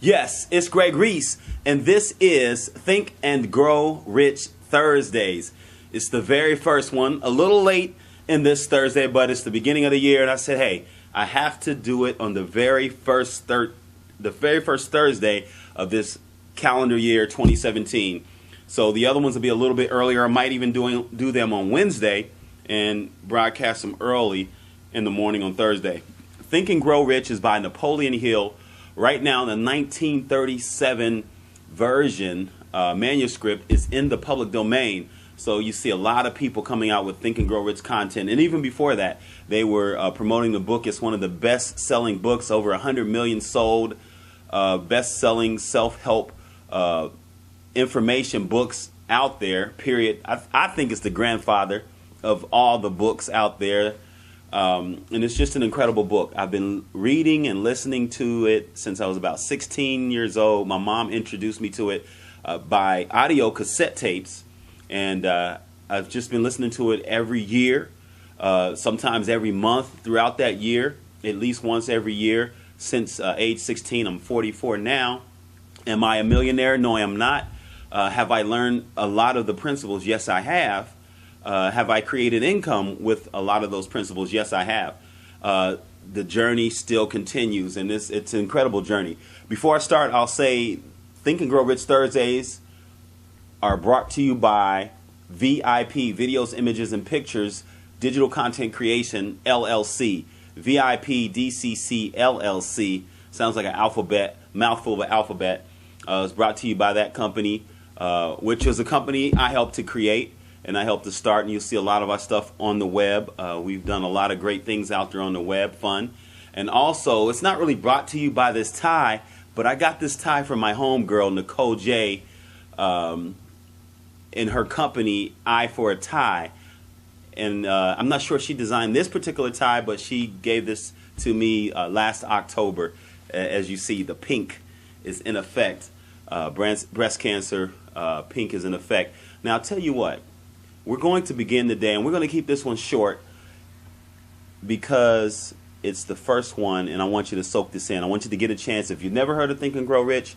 Yes, it's Greg Reese, and this is Think and Grow Rich Thursdays. It's the very first one, a little late in this Thursday, but it's the beginning of the year, and I said, hey, I have to do it on the very first Thursday of this calendar year 2017. So the other ones will be a little bit earlier. I might even do them on Wednesday and broadcast them early in the morning on Thursday. Think and Grow Rich is by Napoleon Hill. Right now, the 1937 version manuscript is in the public domain. So you see a lot of people coming out with Think and Grow Rich content. And even before that, they were promoting the book. It's one of the best-selling books, over 100 million sold, best-selling self-help information books out there, period. I think it's the grandfather of all the books out there. And it's just an incredible book. I've been reading and listening to it since I was about 16 years old. My mom introduced me to it by audio cassette tapes. And I've just been listening to it every year, sometimes every month throughout that year, at least once every year since age 16. I'm 44 now. Am I a millionaire? No, I'm not. Have I learned a lot of the principles? Yes, I have. Have I created income with a lot of those principles? Yes, I have. The journey still continues, and it's an incredible journey. Before I start, I'll say Think and Grow Rich Thursdays are brought to you by VIP, Videos, Images, and Pictures, Digital Content Creation, LLC. VIP DCC LLC. Sounds like an alphabet, mouthful of an alphabet. It's brought to you by that company, which is a company I helped to create. And I helped to start, and you'll see a lot of our stuff on the web. We've done a lot of great things out there on the web, fun. And also, it's not really brought to you by this tie, but I got this tie from my homegirl, Nicole J, in her company, Eye for a Tie. And I'm not sure she designed this particular tie, but she gave this to me last October. As you see, the pink is in effect. Breast cancer, pink is in effect. Now, I'll tell you what. We're going to begin today, and we're going to keep this one short because it's the first one, and I want you to soak this in. I want you to get a chance. If you've never heard of Think and Grow Rich,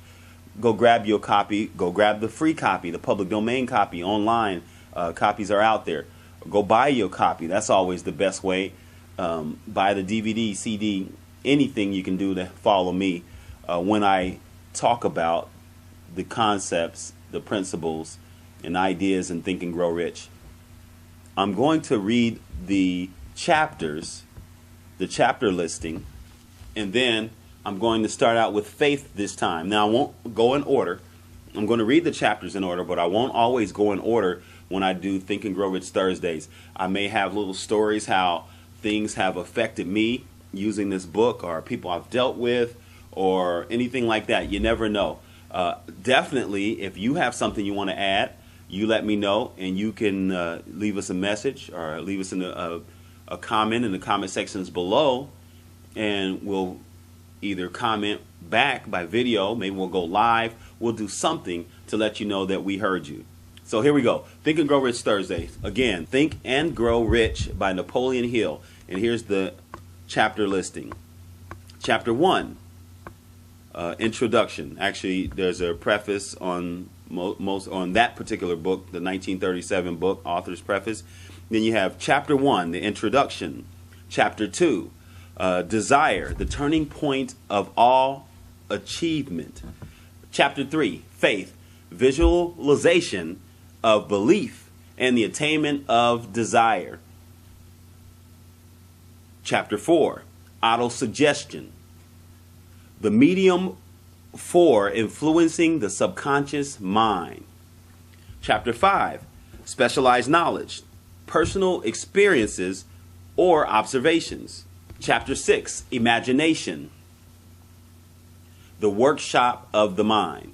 go grab your copy. Go grab the free copy, the public domain copy, online. Copies are out there. Go buy your copy. That's always the best way. Buy the DVD, CD, anything you can do to follow me when I talk about the concepts, the principles, and ideas in Think and Grow Rich. I'm going to read the chapters, the chapter listing, and then I'm going to start out with faith this time. Now, I won't go in order. I'm going to read the chapters in order, but I won't always go in order when I do Think and Grow Rich Thursdays. I may have little stories how things have affected me using this book, or people I've dealt with, or anything like that. You never know. Definitely, if you have something you want to add, you let me know, and you can leave us a message or leave us a comment in the comment sections below, and we'll either comment back by video, maybe we'll go live, we'll do something to let you know that we heard you. So here we go. Think and Grow Rich Thursday. Again, Think and Grow Rich by Napoleon Hill. And here's the chapter listing. Chapter 1, Introduction. Actually, there's a preface on on that particular book, the 1937 book, author's preface. Then you have Chapter 1, the Introduction. Chapter 2, Desire, the turning point of all achievement. Chapter 3, Faith, visualization of belief and the attainment of desire. Chapter 4, Autosuggestion, the medium for influencing the subconscious mind. Chapter 5, Specialized Knowledge, personal experiences or observations. Chapter 6, Imagination, the workshop of the mind.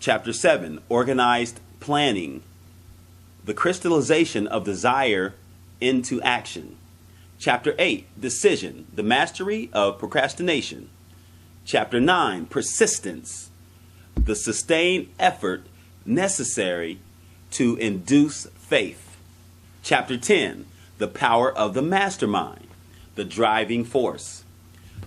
Chapter 7, Organized Planning, the crystallization of desire into action. Chapter 8, Decision, the mastery of procrastination. Chapter 9, Persistence, the sustained effort necessary to induce faith. Chapter 10, The Power of the Mastermind, the driving force.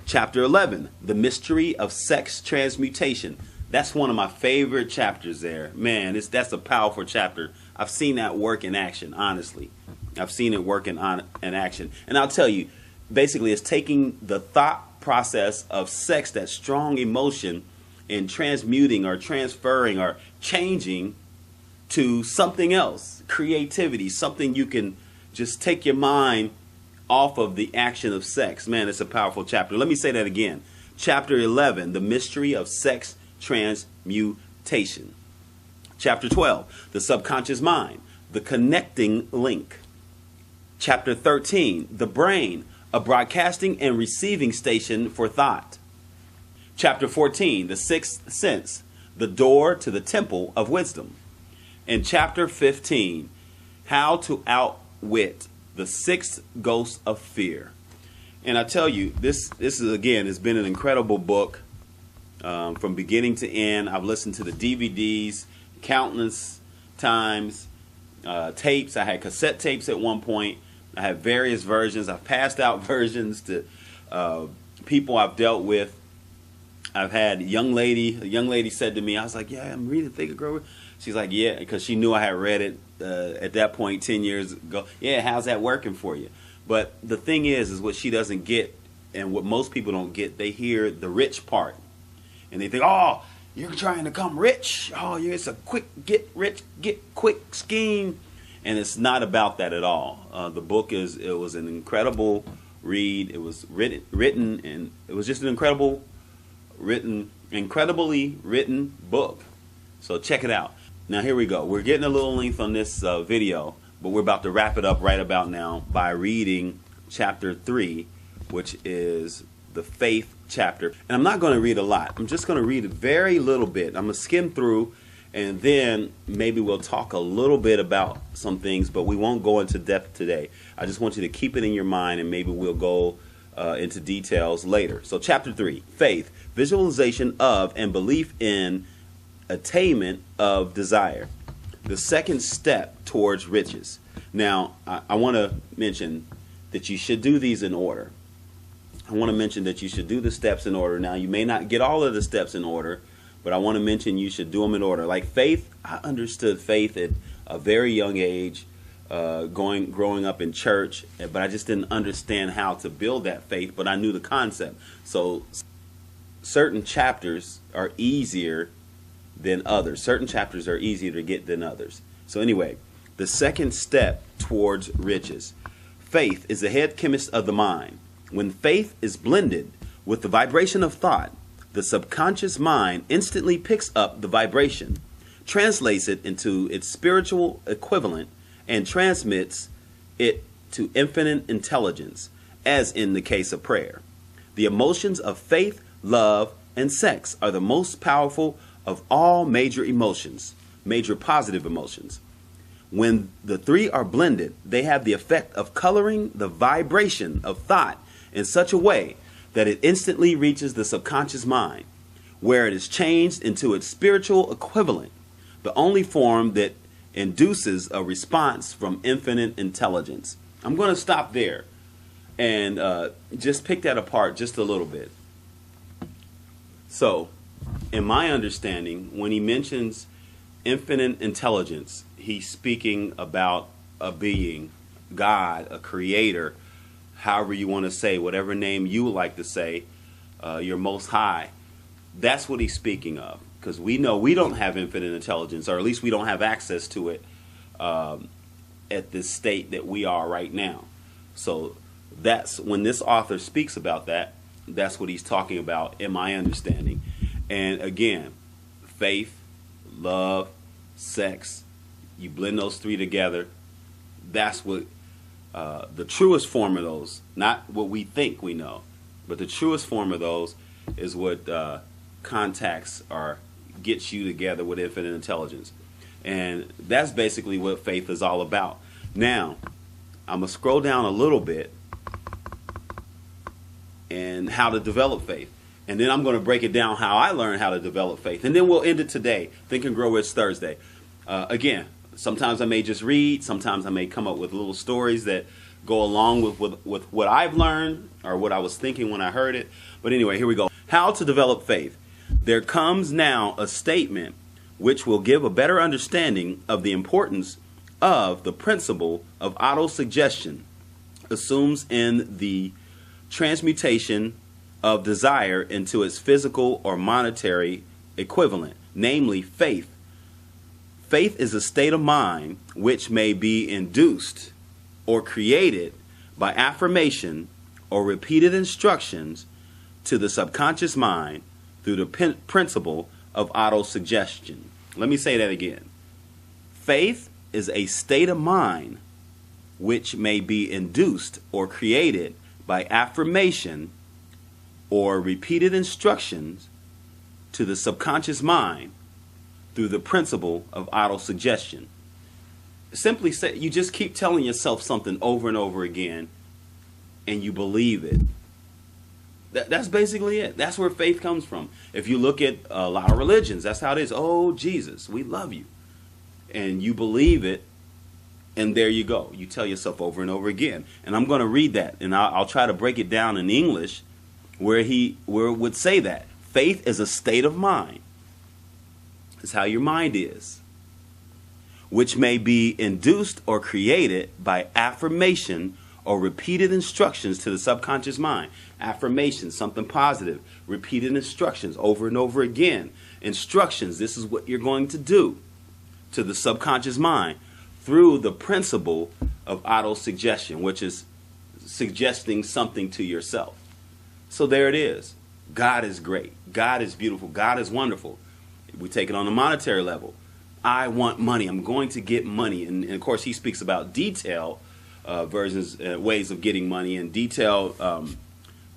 Chapter 11, The Mystery of Sex Transmutation. That's one of my favorite chapters there. Man, that's a powerful chapter. I've seen that work in action, honestly. I've seen it work in action. And I'll tell you, basically it's taking the thought process of sex, that strong emotion, and transmuting or transferring or changing to something else. Creativity, something you can just take your mind off of the action of sex. Man, it's a powerful chapter. Let me say that again. Chapter 11, The Mystery of Sex Transmutation. Chapter 12, The Subconscious Mind, The Connecting Link. Chapter 13, The Brain, a broadcasting and receiving station for thought. Chapter 14, The Sixth Sense, The Door to the Temple of Wisdom. And Chapter 15, How to Outwit the Sixth Ghost of Fear. And I tell you, this is, again, has been an incredible book from beginning to end. I've listened to the DVDs countless times, tapes. I had cassette tapes at one point. I have various versions. I've passed out versions to people I've dealt with. I've had a young lady said to me, I was like, yeah, I'm reading Think and Grow Rich. She's like, yeah, because she knew I had read it at that point 10 years ago. Yeah, how's that working for you? But the thing is what she doesn't get, and what most people don't get, they hear the rich part. And they think, oh, you're trying to become rich. Oh, it's a quick get rich, get quick scheme. And it's not about that at all. The book it was an incredible read. It was written, and it was just an incredibly written book. So check it out. Now here we go. We're getting a little length on this video, but we're about to wrap it up right about now by reading chapter 3, which is the faith chapter. And I'm not going to read a lot. I'm just going to read a very little bit. I'm going to skim through, and then maybe we'll talk a little bit about some things, but we won't go into depth today. I just want you to keep it in your mind, and maybe we'll go into details later. So chapter 3, faith, visualization of and belief in attainment of desire, the second step towards riches. Now, I want to mention that you should do these in order. I want to mention that you should do the steps in order. Now, you may not get all of the steps in order, but I want to mention you should do them in order. Like faith, I understood faith at a very young age, growing up in church, but I just didn't understand how to build that faith, but I knew the concept. So certain chapters are easier than others. Certain chapters are easier to get than others. So anyway, the second step towards riches. Faith is the head chemist of the mind. When faith is blended with the vibration of thought, the subconscious mind instantly picks up the vibration, translates it into its spiritual equivalent, and transmits it to infinite intelligence, as in the case of prayer. The emotions of faith, love, and sex are the most powerful of all major emotions, major positive emotions. When the three are blended, they have the effect of coloring the vibration of thought in such a way that it instantly reaches the subconscious mind, where it is changed into its spiritual equivalent, the only form that induces a response from infinite intelligence. I'm going to stop there and just pick that apart just a little bit. So, in my understanding, when he mentions infinite intelligence, he's speaking about a being, God, a creator, however you want to say, whatever name you would like to say, your most high. That's what he's speaking of, because we know we don't have infinite intelligence, or at least we don't have access to it at this state that we are right now. So that's when this author speaks about that, that's what he's talking about in my understanding. And again, faith, love, sex, you blend those three together. That's what the truest form of those, not what we think we know, but the truest form of those is what contacts or gets you together with infinite intelligence. And that's basically what faith is all about. Now, I'm going to scroll down a little bit and how to develop faith. And then I'm going to break it down how I learned how to develop faith. And then we'll end it today. Think and Grow Rich Thursday. Again, sometimes I may just read. Sometimes I may come up with little stories that go along with what I've learned or what I was thinking when I heard it. But anyway, here we go. How to develop faith. There comes now a statement which will give a better understanding of the importance of the principle of autosuggestion, assumes in the transmutation of desire into its physical or monetary equivalent, namely faith. Faith is a state of mind which may be induced or created by affirmation or repeated instructions to the subconscious mind through the principle of autosuggestion. Let me say that again. Faith is a state of mind which may be induced or created by affirmation or repeated instructions to the subconscious mind through the principle of autosuggestion. Simply say, you just keep telling yourself something over and over again and you believe it. That's basically it. That's where faith comes from. If you look at a lot of religions, that's how it is. Oh, Jesus, we love you. And you believe it, and there you go. You tell yourself over and over again. And I'm going to read that, and I'll try to break it down in English where it would say that. Faith is a state of mind. It's how your mind is, which may be induced or created by affirmation or repeated instructions to the subconscious mind. Affirmation, something positive. Repeated instructions over and over again. Instructions, this is what you're going to do, to the subconscious mind through the principle of autosuggestion, which is suggesting something to yourself. So there it is. God is great. God is beautiful. God is wonderful. We take it on a monetary level. I want money. I'm going to get money. And of course, he speaks about detail versions, ways of getting money, and detailed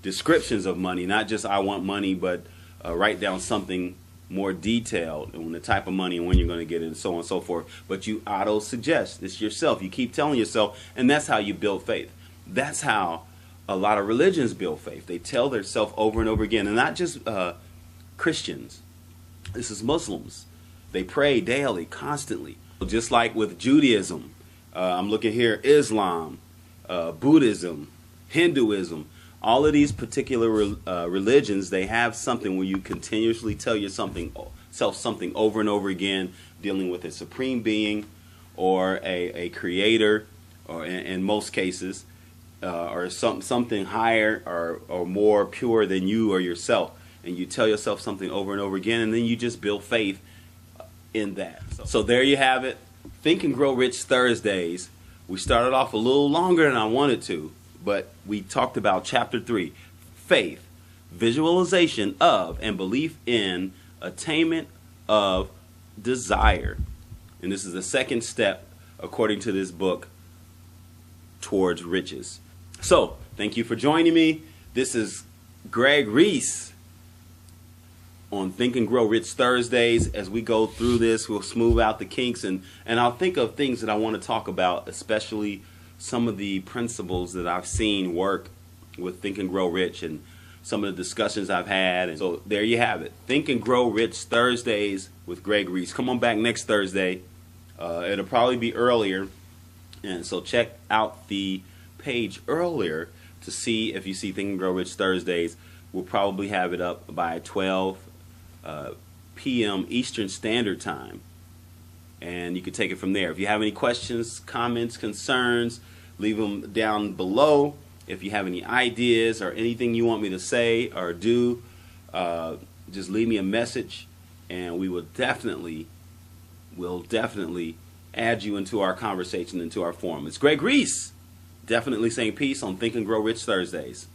descriptions of money. Not just I want money, but write down something more detailed on the type of money and when you're going to get it and so on and so forth. But you auto-suggest. It's yourself. You keep telling yourself, and that's how you build faith. That's how a lot of religions build faith. They tell themselves over and over again. And not just Christians. This is Muslims. They pray daily, constantly. Just like with Judaism. I'm looking here, Islam, Buddhism, Hinduism. All of these particular religions, they have something where you continuously tell yourself something over and over again, dealing with a supreme being or a creator, or in most cases, or something higher or more pure than you or yourself. And you tell yourself something over and over again, and then you just build faith in that. So there you have it. Think and Grow Rich Thursdays. We started off a little longer than I wanted to, but we talked about Chapter 3, Faith, Visualization of and Belief in Attainment of Desire. And this is the second step, according to this book, towards riches. So, thank you for joining me. This is Greg Reese on Think and Grow Rich Thursdays. As we go through this, we'll smooth out the kinks, and I'll think of things that I want to talk about, especially some of the principles that I've seen work with Think and Grow Rich and some of the discussions I've had. And so there you have it. Think and Grow Rich Thursdays with Greg Reese. Come on back next Thursday. It'll probably be earlier. And so check out the page earlier to see if you see Think and Grow Rich Thursdays. We'll probably have it up by 12 p.m. Eastern Standard Time, and you can take it from there. If you have any questions, comments, concerns, leave them down below. If you have any ideas or anything you want me to say or do, just leave me a message, and we will definitely add you into our conversation, into our forum. It's Greg Reese, definitely saying peace on Think and Grow Rich Thursdays.